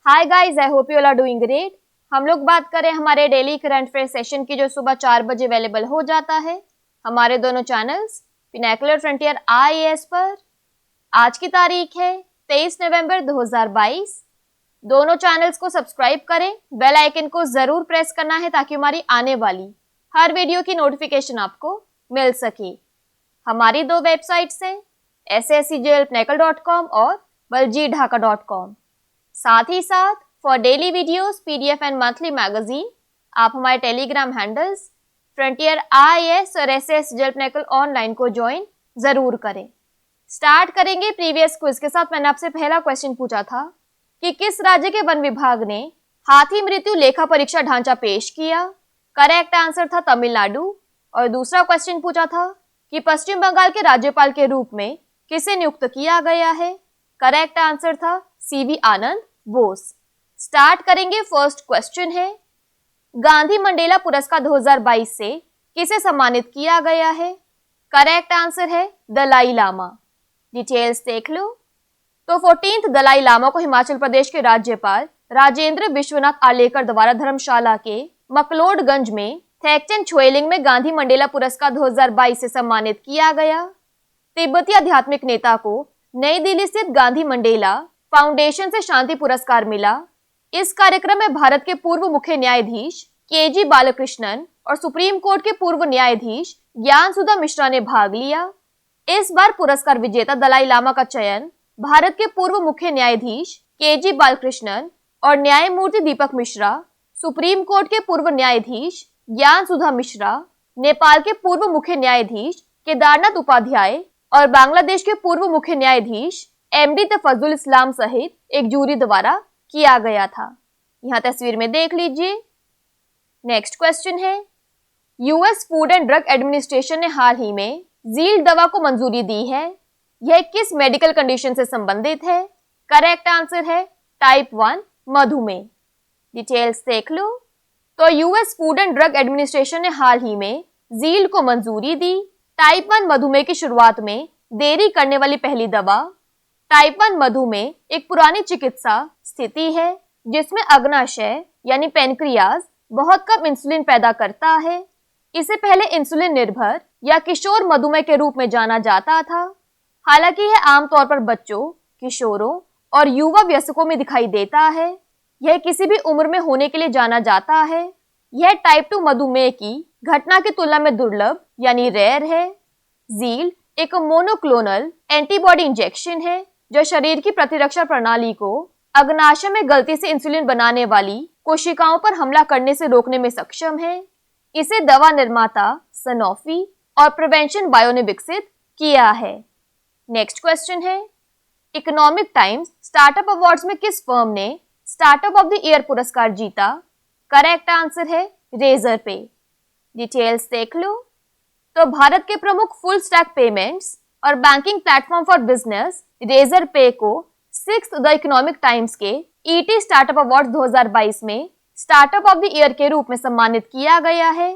Hi guys, I hope you all are doing great. हम लोग बात करें हमारे डेली करंट अफेयर सेशन की, जो सुबह 4 बजे अवेलेबल हो जाता है हमारे दोनों चैनल्स पिनाकुलर फ्रंटियर IAS पर। आज की तारीख है 23 नवंबर 2022। दोनों चैनल्स को सब्सक्राइब करें, बेल आइकन को जरूर प्रेस करना है ताकि हमारी आने वाली हर वीडियो की नोटिफिकेशन आपको मिल सके। हमारी दो वेबसाइट्स हैं sscglpnacle.com और baljeetdhaka.com। साथ ही साथ for daily videos, PDF and monthly magazine आप हमारे टेलीग्राम हैंडल्स फ्रंटियर IAS और SS ऑनलाइन को ज्वाइन जरूर करें। स्टार्ट करेंगे प्रीवियस क्विज के साथ। मैंने आपसे पहला क्वेश्चन पूछा था कि किस राज्य के वन विभाग ने हाथी मृत्यु लेखा परीक्षा ढांचा पेश किया। करेक्ट आंसर था तमिलनाडु। और दूसरा क्वेश्चन पूछा था कि पश्चिम बंगाल के राज्यपाल के रूप में किसे नियुक्त किया गया है। करेक्ट आंसर था CV आनंद बोस। स्टार्ट करेंगे। फर्स्ट क्वेश्चन है, गांधी मंडेला पुरस्कार 2022 से किसे सम्मानित किया गया है। करेक्ट आंसर है दलाई लामा। डिटेल्स देख लो। तो 14th दलाई लामा को हिमाचल प्रदेश के राज्यपाल राजेंद्र विश्वनाथ आलेकर द्वारा धर्मशाला के मकलोडगंज में थेकचन छोएलिंग में गांधी मंडेला पुरस्कार 2022 से सम्मानित किया गया। तिब्बती आध्यात्मिक नेता को नई दिल्ली स्थित गांधी मंडेला फाउंडेशन से शांति पुरस्कार मिला। इस कार्यक्रम में भारत के पूर्व मुख्य न्यायाधीश KG बालकृष्णन और सुप्रीम कोर्ट के पूर्व न्यायाधीश ज्ञानसुधा मिश्रा ने भाग लिया। इस बार पुरस्कार विजेता दलाई लामा का चयन भारत के पूर्व मुख्य न्यायाधीश KG बालकृष्णन और न्यायमूर्ति दीपक मिश्रा, सुप्रीम कोर्ट के पूर्व न्यायाधीश ज्ञानसुधा मिश्रा, नेपाल के पूर्व मुख्य न्यायाधीश केदारनाथ उपाध्याय और बांग्लादेश के पूर्व मुख्य न्यायाधीश MD तफजुल इस्लाम सहित एक जूरी द्वारा किया गया था। यहाँ तस्वीर में देख लीजिए। नेक्स्ट क्वेश्चन है, US food and drug administration ने हाल ही में जील दवा को मंजूरी दी है। यह किस मेडिकल कंडीशन से संबंधित है। करेक्ट आंसर है टाइप 1 मधुमेह। डिटेल्स देख लो। तो US food and drug administration ने हाल ही में जील को मंजूरी दी। टाइप 1 मधुमेह की शुरुआत में देरी करने वाली पहली दवा। टाइप 1 मधुमेह एक पुरानी चिकित्सा स्थिति है जिसमें अग्नाशय यानी पेनक्रियाज बहुत कम इंसुलिन पैदा करता है। इसे पहले इंसुलिन निर्भर या किशोर मधुमेह के रूप में जाना जाता था। हालांकि यह आमतौर पर बच्चों, किशोरों और युवा वयस्कों में दिखाई देता है। यह किसी भी उम्र में होने के लिए जाना जाता है। यह टाइप 2 मधुमेह की घटना की तुलना में दुर्लभ यानी रेयर है। जील एक मोनोक्लोनल एंटीबॉडी इंजेक्शन है जो शरीर की प्रतिरक्षा प्रणाली को अग्नाशय में गलती से इंसुलिन बनाने वाली कोशिकाओं पर हमला करने से रोकने में सक्षम है। इसे दवा निर्माता सनोफी और प्रिवेंशन बायो ने विकसित किया है। नेक्स्ट क्वेश्चन है, इकोनॉमिक टाइम्स स्टार्टअप अवार्ड्स में किस फर्म ने स्टार्टअप ऑफ द ईयर पुरस्कार जीता। करेक्ट आंसर है रेजर पे। डिटेल्स देख लो। तो भारत के प्रमुख फुल स्टैक पेमेंट्स और banking platform for business Razorpay को 6th द इकोनॉमिक टाइम्स के ET स्टार्टअप अवार्ड 2022 में स्टार्टअप ऑफ द ईयर के रूप में सम्मानित किया गया है।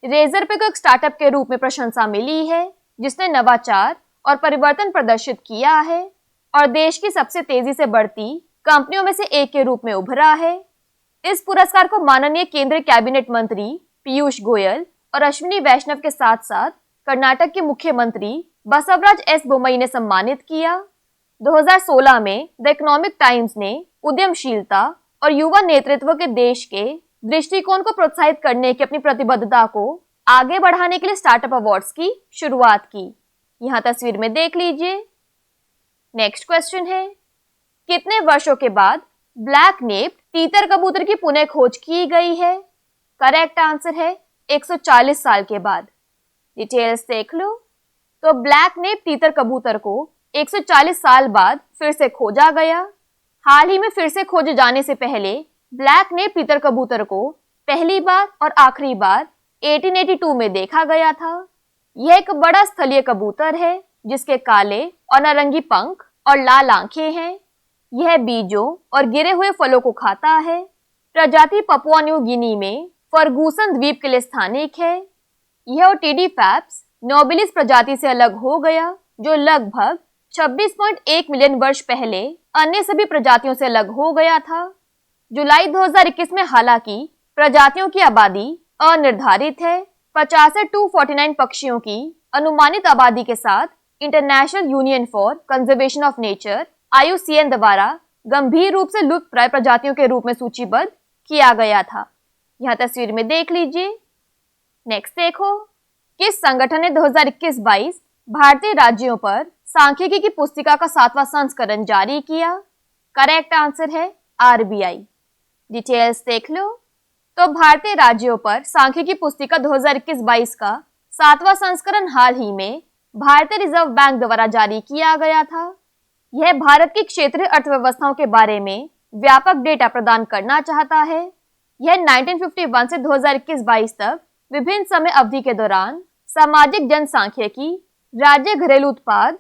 रेजर पे को एक स्टार्टअप के रूप में प्रशंसा मिली है जिसने नवाचार और परिवर्तन प्रदर्शित किया है और देश की सबसे तेजी से बढ़ती कंपनियों में से एक के रूप में उभरा है। इस पुरस्कार को माननीय केंद्रीय कैबिनेट मंत्री पीयूष गोयल और अश्विनी वैष्णव के साथ साथ कर्नाटक के मुख्यमंत्री बसवराज S बोम्मई ने सम्मानित किया। 2016 में द इकोनॉमिक टाइम्स ने उद्यमशीलता और युवा नेतृत्व के देश के दृष्टिकोण को प्रोत्साहित करने की अपनी प्रतिबद्धता को आगे बढ़ाने के लिए स्टार्टअप अवार्ड्स की शुरुआत की। यहाँ तस्वीर में देख लीजिए। नेक्स्ट क्वेश्चन है, कितने वर्षों के बाद ब्लैक नेप्ड तीतर कबूतर की पुनः खोज की गई है। करेक्ट आंसर है 140 साल के बाद। डिटेल्स देख लो। तो ब्लैक नेप तीतर कबूतर को 140 साल बाद फिर से खोजा गया। हाल ही में फिर से खोजे जाने से पहले ब्लैक नेप तीतर कबूतर को पहली बार और आखिरी बार 1882 में देखा गया था। यह एक बड़ा स्थलीय कबूतर है जिसके काले और नारंगी पंख और लाल आंखें हैं। यह बीजों और गिरे हुए फलों को खाता है। प्रजाति पपुआ न्यू गिनी में फर्गूसन द्वीप के लिए स्थानिक है। यह ओटिडी फैप्स नोबिलिस प्रजाति से अलग हो गया जो लगभग 26.1 मिलियन वर्ष पहले अन्य सभी प्रजातियों से अलग हो गया था। जुलाई 2021 में हालांकि प्रजातियों की आबादी अनिर्धारित है। 50 से 249 पक्षियों की अनुमानित आबादी के साथ international union for conservation of nature IUCN द्वारा गंभीर रूप से लुप्त प्राय प्रजातियों के रूप में सूचीबद्ध किया गया था। यह तस्वीर में देख लीजिए। नेक्स्ट देखो, किस संगठन ने 2021-22 भारतीय राज्यों पर सांख्यिकी की पुस्तिका का 7वां संस्करण जारी किया? करेक्ट आंसर है RBI। डिटेल्स देख लो। तो भारतीय राज्यों पर सांख्यिकी पुस्तिका 2021-22 का 7वां संस्करण हाल ही में भारतीय रिजर्व बैंक द्वारा जारी किया गया था। यह भारत की क्षेत्रीय अर्थव्यवस्थाओं के बारे में व्यापक डेटा प्रदान करना चाहता है। यह 1951 से 2021-22 तक विभिन्न समय अवधि के दौरान सामाजिक जनसांख्यिकी, राज्य घरेलू उत्पाद,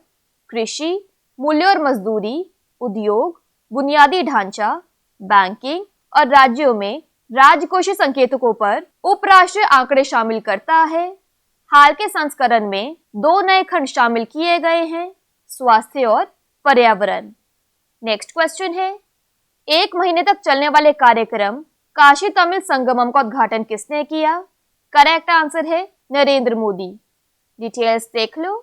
कृषि, मूल्य और मजदूरी, उद्योग, बुनियादी ढांचा, बैंकिंग और राज्यों में राजकोषीय संकेतकों पर उपराष्ट्रीय आंकड़े शामिल करता है। हाल के संस्करण में 2 नए खंड शामिल किए गए हैं, स्वास्थ्य और पर्यावरण। नेक्स्ट क्वेश्चन है, 1 महीने तक चलने वाले कार्यक्रम काशी तमिल संगमम का उद्घाटन किसने किया? करेक्ट आंसर है नरेंद्र मोदी। डिटेल्स देख लो।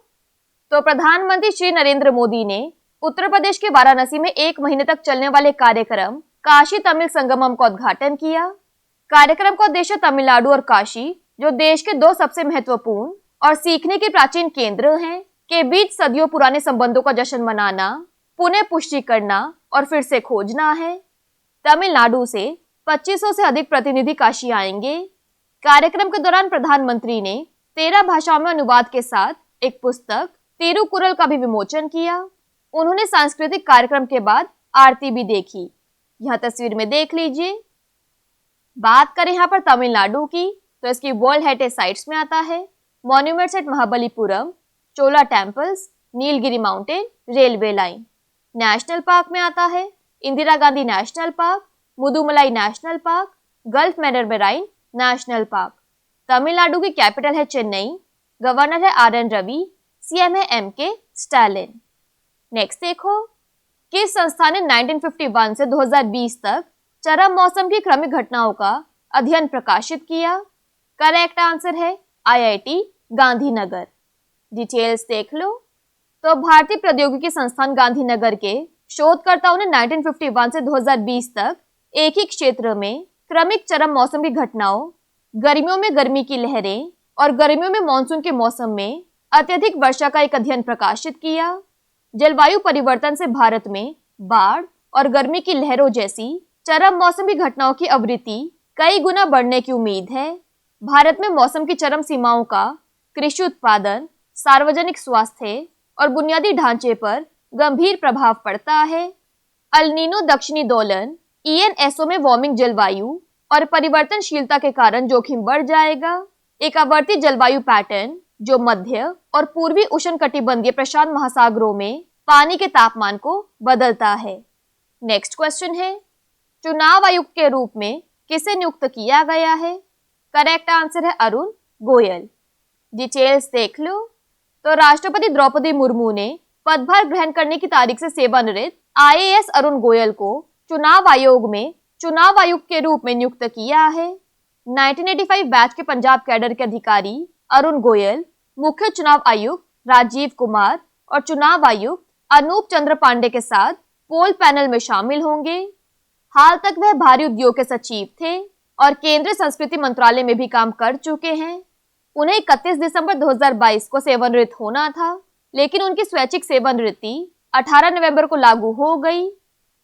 तो प्रधानमंत्री श्री नरेंद्र मोदी ने उत्तर प्रदेश के वाराणसी में 1 महीने तक चलने वाले कार्यक्रम काशी तमिल संगमम का उद्घाटन किया। कार्यक्रम का उद्देश्य तमिलनाडु और काशी, जो देश के 2 सबसे महत्वपूर्ण और सीखने के प्राचीन केंद्र हैं, के बीच सदियों पुराने संबंधों का जश्न मनाना, पुनः पुष्टि करना और फिर से खोजना है। तमिलनाडु से 2500 से अधिक प्रतिनिधि काशी आएंगे। कार्यक्रम के दौरान प्रधानमंत्री ने 13 भाषाओं में अनुवाद के साथ एक पुस्तक तिरुकुरल का भी विमोचन किया। उन्होंने सांस्कृतिक कार्यक्रम के बाद आरती भी देखी। यह तस्वीर में देख लीजिए। बात करें यहाँ पर तमिलनाडु की, तो इसकी वर्ल्ड हेरिटेज साइट्स में आता है monuments at Mahabalipuram, Chola temples, Nilgiri mountain, railway line. National park में आता है Indira Gandhi national park, Mudumalai national park, gulf marine national park. Tamil Nadu की कैपिटल है चेन्नई, गवर्नर है RN रवि, CM है MK स्टालिन। नेक्स्ट देखो, किस संस्था ने 1951 से 2020 तक चरम मौसम की क्रमिक घटनाओं का अध्ययन प्रकाशित किया? करेक्ट आंसर है IIT गांधीनगर। डिटेल्स देख लो। तो भारतीय प्रौद्योगिकी संस्थान गांधीनगर के शोधकर्ताओं ने 1951 से 2020 तक एक ही क्षेत्र में क्रमिक चरम मौसम की घटनाओं, गर्मियों में गर्मी की लहरें और गर्मियों में मानसून के मौसम में अत्यधिक वर्षा का एक अध्ययन प्रकाशित किया। जलवायु परिवर्तन से भारत में बाढ़ और गर्मी की लहरों जैसी चरम मौसम की घटनाओं की आवृत्ति कई गुना बढ़ने की उम्मीद है। भारत में मौसम की चरम सीमाओं का कृषि उत्पादन, सार्वजनिक स्वास्थ्य और बुनियादी ढांचे पर गंभीर प्रभाव पड़ता है। अल नीनो दक्षिणी दोलन ENSO में वार्मिंग जलवायु और परिवर्तनशीलता के कारण जोखिम बढ़ जाएगा। एक आवर्ती जलवायु पैटर्न जो मध्य और पूर्वी उष्णकटिबंधीय प्रशांत महासागरों में पानी के तापमान को बदलता है। नेक्स्ट क्वेश्चन है, चुनाव आयुक्त के रूप में किसे नियुक्त किया गया है? करेक्ट आंसर है अरुण गोयल। डिटेल्स देख लो। तो राष्ट्रपति द्रौपदी मुर्मू ने पदभार ग्रहण करने की तारीख से सेवानिवृत्त IAS अरुण गोयल को चुनाव आयोग में चुनाव आयुक्त के रूप में नियुक्त किया है। 1985 बैच के पंजाब कैडर के अधिकारी अरुण गोयल मुख्य चुनाव आयुक्त राजीव कुमार और चुनाव आयुक्त अनूप चंद्र पांडे के साथ पोल पैनल में शामिल होंगे। हाल तक वह भारी उद्योग के सचिव थे और केंद्रीय संस्कृति मंत्रालय में भी काम कर चुके हैं। उन्हें 31 दिसंबर 2022 को सेवानिवृत्त होना था, लेकिन उनकी स्वैच्छिक सेवानिवृत्ति 18 नवंबर को लागू हो गई।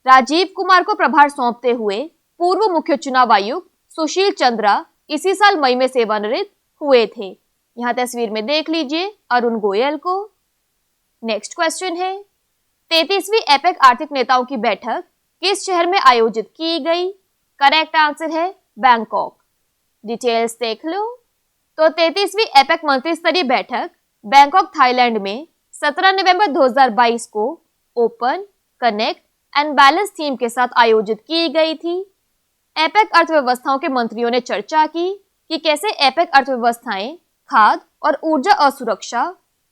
राजीव कुमार को प्रभार सौंपते हुए पूर्व मुख्य चुनाव आयुक्त सुशील चंद्रा इसी साल मई में सेवानिवृत्त हुए थे। यहाँ तस्वीर में देख लीजिए अरुण गोयल को। नेक्स्ट क्वेश्चन है, 33वीं एपेक आर्थिक नेताओं की बैठक किस शहर में आयोजित की गई? करेक्ट आंसर है बैंकॉक। डिटेल्स देख लो। तो 33वीं एपेक मंत्री स्तरीय बैठक बैंकॉक थाईलैंड में 17 नवंबर 2022 को open, connect and balance theme के साथ आयोजित की गई थी। एपेक अर्थव्यवस्थाओं के मंत्रियों ने चर्चा की कि कैसे एपेक अर्थव्यवस्थाएं खाद्य और ऊर्जा असुरक्षा,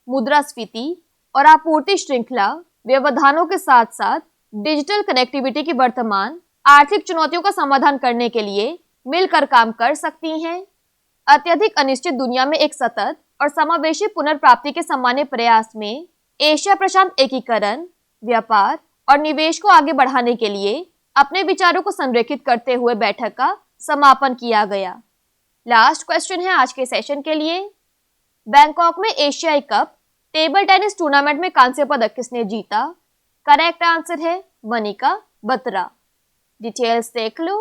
मुद्रास्फीति और आपूर्ति श्रृंखला व्यवधानों के साथ साथ डिजिटल कनेक्टिविटी की वर्तमान आर्थिक चुनौतियों का समाधान करने के लिए मिलकर काम कर सकती हैं। अत्यधिक अनिश्चित दुनिया में एक सतत और समावेशी पुनर्प्राप्ति के सामान्य प्रयास में एशिया प्रशांत एकीकरण, व्यापार और निवेश को आगे बढ़ाने के लिए अपने विचारों को संरेखित करते हुए बैठक का समापन किया गया। लास्ट क्वेश्चन है आज के सेशन के लिए। बैंकॉक में एशियाई कप टेबल टेनिस टूर्नामेंट में कांस्य पदक किसने जीता? करेक्ट आंसर है मनिका बत्रा। डिटेल्स देख लो।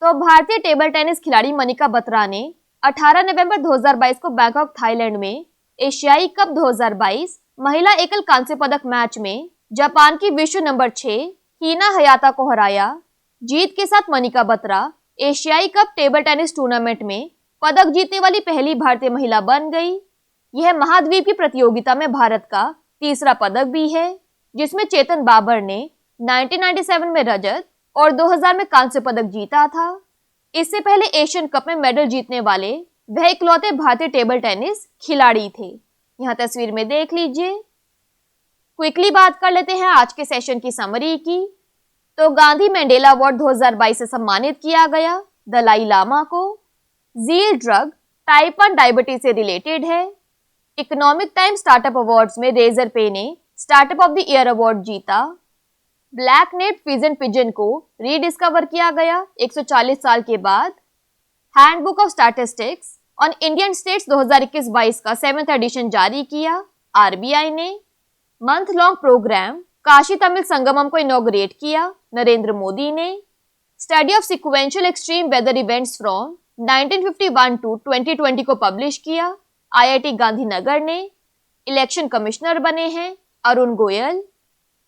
तो भारतीय टेबल टेनिस खिलाड़ी मनिका बत्रा ने 18 नवंबर 2022 को बैंकॉक थाईलैंड में एशियाई कप 2022 महिला एकल कांस्य पदक मैच में जापान की विश्व नंबर 6 हिना हयाता को हराया। जीत के साथ मनिका बत्रा एशियाई कप टेबल टेनिस टूर्नामेंट में पदक जीतने वाली पहली भारतीय महिला बन गई। यह महाद्वीप की प्रतियोगिता में भारत का तीसरा पदक भी है, जिसमें चेतन बाबर ने 1997 में रजत और 2000 में कांस्य पदक जीता था। इससे पहले एशियन कप में मेडल जीतने वाले वह इकलौते भारतीय टेबल टेनिस खिलाड़ी थे। यहाँ तस्वीर में देख लीजिए। क्विकली बात कर लेते हैं आज के सेशन की समरी की। तो गांधी मैंडेला अवार्ड 2022 से सम्मानित किया गया दलाई लामा को। जील ड्रग टाइप 1 डायबिटीज से रिलेटेड है। इकोनॉमिक टाइम स्टार्टअप अवार्ड्स में रेजर पे ने startup of the year award जीता। ब्लैक नेट पिजन पिजन को रीडिस्कवर किया गया 140 साल के बाद। Handbook of statistics on Indian states 2021-22 का 7th एडिशन जारी किया आरबीआई ने। Month long programme Kashi Tamil Sangamam को इनॉग्रेट किया नरेंद्र मोदी ने। Study of sequential extreme weather events from 1951 to 2020 को पब्लिश किया आईआईटी गांधीनगर ने। इलेक्शन कमिश्नर बने हैं Arun Goyal.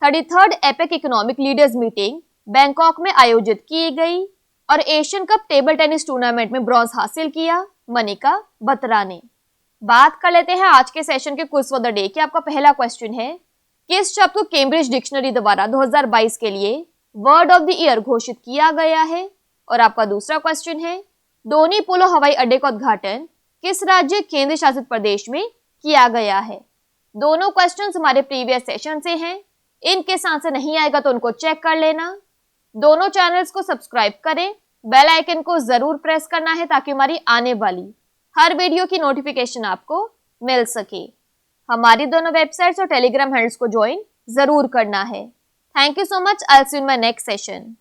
33rd APEC economic leaders meeting Bangkok में आयोजित की गई और Asian cup table tennis tournament में ब्रॉन्ज हासिल किया मनिका बत्रा ने। बात कर लेते हैं आज के सेशन के क्विज फॉर द डे की। आपका पहला क्वेश्चन है, किस शब्द को कैम्ब्रिज डिक्शनरी द्वारा 2022 के लिए वर्ड ऑफ द ईयर घोषित किया गया है? और आपका दूसरा क्वेश्चन है, डोनी पोलो हवाई अड्डे का उद्घाटन किस राज्य केंद्र शासित प्रदेश में किया गया है? दोनों क्वेश्चंस हमारे प्रीवियस सेशन से हैं। इनके आंसर नहीं आएगा तो उनको चेक कर लेना। दोनों चैनल्स को सब्सक्राइब करें, बेल आइकन को जरूर प्रेस करना है ताकि हमारी आने वाली हर वीडियो की नोटिफिकेशन आपको मिल सके। हमारी दोनों वेबसाइट्स और टेलीग्राम हैंडल्स को ज्वाइन जरूर करना है। Thank you so much. I will see you in my next session.